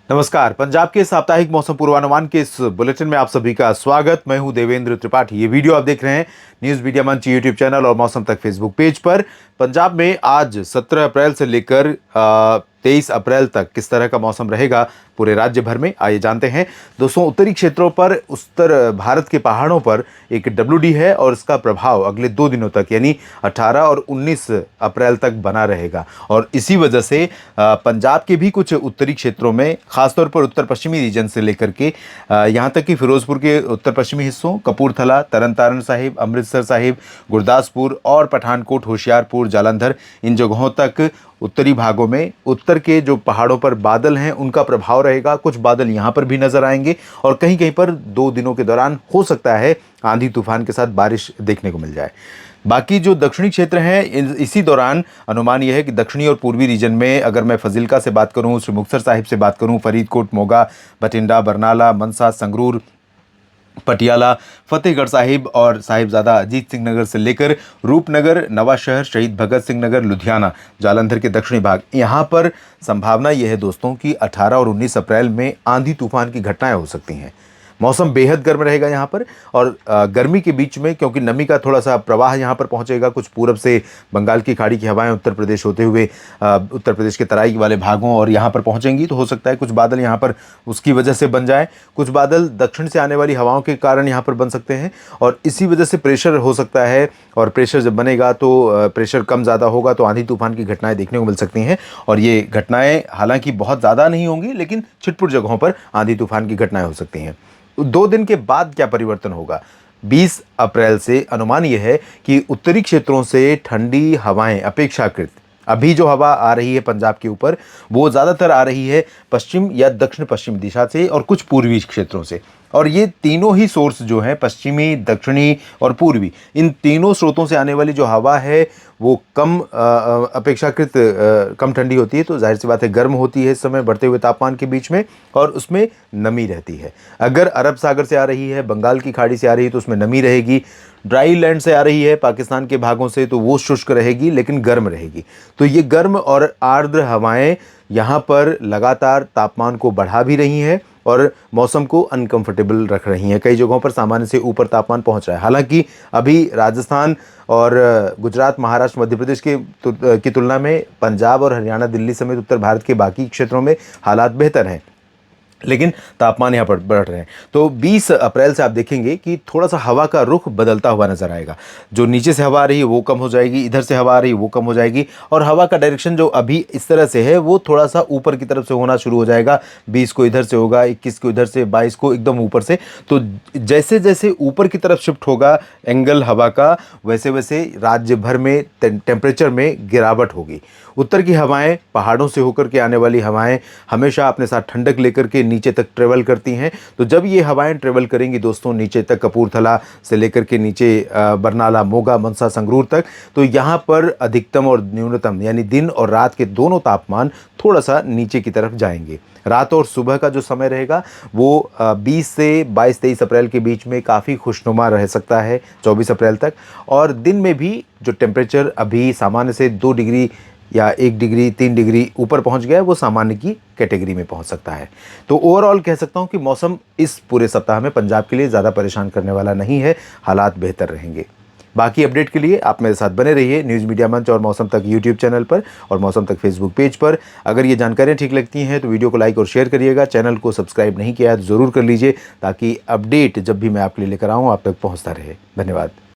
नमस्कार। पंजाब के साप्ताहिक मौसम पूर्वानुमान के इस बुलेटिन में आप सभी का स्वागत। मैं हूं देवेंद्र त्रिपाठी। ये वीडियो आप देख रहे हैं न्यूज मीडिया मंच यूट्यूब चैनल और मौसम तक फेसबुक पेज पर। पंजाब में आज 17 अप्रैल से लेकर 23 अप्रैल तक किस तरह का मौसम रहेगा पूरे राज्य भर में, आइए जानते हैं। दोस्तों, उत्तरी क्षेत्रों पर, उत्तर भारत के पहाड़ों पर एक WD है और इसका प्रभाव अगले 2 दिनों तक यानी 18 और 19 अप्रैल तक बना रहेगा। और इसी वजह से पंजाब के भी कुछ उत्तरी क्षेत्रों में, खासतौर पर उत्तर पश्चिमी रीजन से लेकर के यहाँ तक कि फिरोजपुर के उत्तर पश्चिमी हिस्सों, कपूरथला, तरन तारण साहिब, अमृतसर साहिब, गुरदासपुर और पठानकोट, होशियारपुर, जालंधर, इन जगहों तक उत्तरी भागों में उत्तर के जो पहाड़ों पर बादल हैं उनका प्रभाव रहेगा। कुछ बादल यहाँ पर भी नजर आएंगे और कहीं कहीं पर 2 दिनों के दौरान हो सकता है आंधी तूफान के साथ बारिश देखने को मिल जाए। बाकी जो दक्षिणी क्षेत्र हैं, इसी दौरान अनुमान यह है कि दक्षिणी और पूर्वी रीजन में, अगर मैं फजीलका से बात करूं, श्री मुक्तसर साहिब से बात करूं, फरीदकोट, मोगा, बठिंडा, बरनाला, मनसा, संगरूर, पटियाला, फतेहगढ़ साहिब और साहिबजादा अजीत सिंह नगर से लेकर रूपनगर, नवाशहर, शहीद भगत सिंह नगर, लुधियाना, जालंधर के दक्षिणी भाग, यहाँ पर संभावना यह है दोस्तों कि 18 और 19 अप्रैल में आंधी तूफान की घटनाएं हो सकती हैं। मौसम बेहद गर्म रहेगा यहाँ पर और गर्मी के बीच में, क्योंकि नमी का थोड़ा सा प्रवाह यहाँ पर पहुँचेगा, कुछ पूरब से बंगाल की खाड़ी की हवाएं उत्तर प्रदेश होते हुए उत्तर प्रदेश के तराई वाले भागों और यहाँ पर पहुँचेंगी, तो हो सकता है कुछ बादल यहाँ पर उसकी वजह से बन जाए। कुछ बादल दक्षिण से आने वाली हवाओं के कारण यहाँ पर बन सकते हैं और इसी वजह से प्रेशर हो सकता है। और प्रेशर जब बनेगा तो प्रेशर कम ज़्यादा होगा तो आंधी तूफान की घटनाएं देखने को मिल सकती हैं। और ये घटनाएं हालांकि बहुत ज़्यादा नहीं होंगी, लेकिन छिटपुट जगहों पर आंधी तूफान की घटनाएं हो सकती हैं। 2 दिन के बाद क्या परिवर्तन होगा? 20 अप्रैल से अनुमान यह है कि उत्तरी क्षेत्रों से ठंडी हवाएं अपेक्षाकृत, अभी जो हवा आ रही है पंजाब के ऊपर, वो ज़्यादातर आ रही है पश्चिम या दक्षिण पश्चिम दिशा से और कुछ पूर्वी क्षेत्रों से। और ये तीनों ही सोर्स जो हैं, पश्चिमी, दक्षिणी और पूर्वी, इन तीनों स्रोतों से आने वाली जो हवा है वो कम अपेक्षाकृत कम ठंडी होती है, तो जाहिर सी बात है गर्म होती है इस समय बढ़ते हुए तापमान के बीच में, और उसमें नमी रहती है। अगर अरब सागर से आ रही है, बंगाल की खाड़ी से आ रही है तो उसमें नमी रहेगी। ड्राई लैंड से आ रही है पाकिस्तान के भागों से तो वो शुष्क रहेगी लेकिन गर्म रहेगी। तो ये गर्म और आर्द्र हवाएं यहाँ पर लगातार तापमान को बढ़ा भी रही हैं और मौसम को अनकंफर्टेबल रख रही हैं। कई जगहों पर सामान्य से ऊपर तापमान पहुंच रहा है। हालांकि अभी राजस्थान और गुजरात, महाराष्ट्र, मध्य प्रदेश की तुलना में पंजाब और हरियाणा, दिल्ली समेत उत्तर भारत के बाकी क्षेत्रों में हालात बेहतर हैं, लेकिन तापमान यहाँ पर बढ़ रहे हैं। तो 20 अप्रैल से आप देखेंगे कि थोड़ा सा हवा का रुख बदलता हुआ नजर आएगा। जो नीचे से हवा आ रही है वो कम हो जाएगी, इधर से हवा आ रही है वो कम हो जाएगी, और हवा का डायरेक्शन जो अभी इस तरह से है वो थोड़ा सा ऊपर की तरफ से होना शुरू हो जाएगा। 20 को इधर से होगा, 21 को इधर से, 22 को एकदम ऊपर से। तो जैसे जैसे ऊपर की तरफ शिफ्ट होगा एंगल हवा का, वैसे वैसे राज्य भर में टेम्परेचर में गिरावट होगी। उत्तर की हवाएं, पहाड़ों से होकर के आने वाली हवाएं हमेशा अपने साथ ठंडक लेकर के नीचे तक ट्रेवल करती हैं। तो जब ये हवाएं ट्रेवल करेंगी दोस्तों नीचे तक, कपूरथला से लेकर के नीचे बरनाला, मोगा, मनसा, संगरूर तक, तो यहाँ पर अधिकतम और न्यूनतम यानी दिन और रात के दोनों तापमान थोड़ा सा नीचे की तरफ जाएंगे। रात और सुबह का जो समय रहेगा वो 20 से 22-23 अप्रैल के बीच में काफ़ी खुशनुमा रह सकता है 24 अप्रैल तक। और दिन में भी जो टेम्परेचर अभी सामान्य से 2 डिग्री या 1 डिग्री, 3 डिग्री ऊपर पहुंच गया है, वो सामान्य की कैटेगरी में पहुंच सकता है। तो ओवरऑल कह सकता हूं कि मौसम इस पूरे सप्ताह में पंजाब के लिए ज़्यादा परेशान करने वाला नहीं है, हालात बेहतर रहेंगे। बाकी अपडेट के लिए आप मेरे साथ बने रहिए न्यूज़ मीडिया मंच और मौसम तक यूट्यूब चैनल पर और मौसम तक फेसबुक पेज पर। अगर ये जानकारियाँ ठीक लगती हैं तो वीडियो को लाइक और शेयर करिएगा। चैनल को सब्सक्राइब नहीं किया है तो ज़रूर कर लीजिए, ताकि अपडेट जब भी मैं आपके लिए लेकर आऊँ आप तक पहुँचता रहे। धन्यवाद।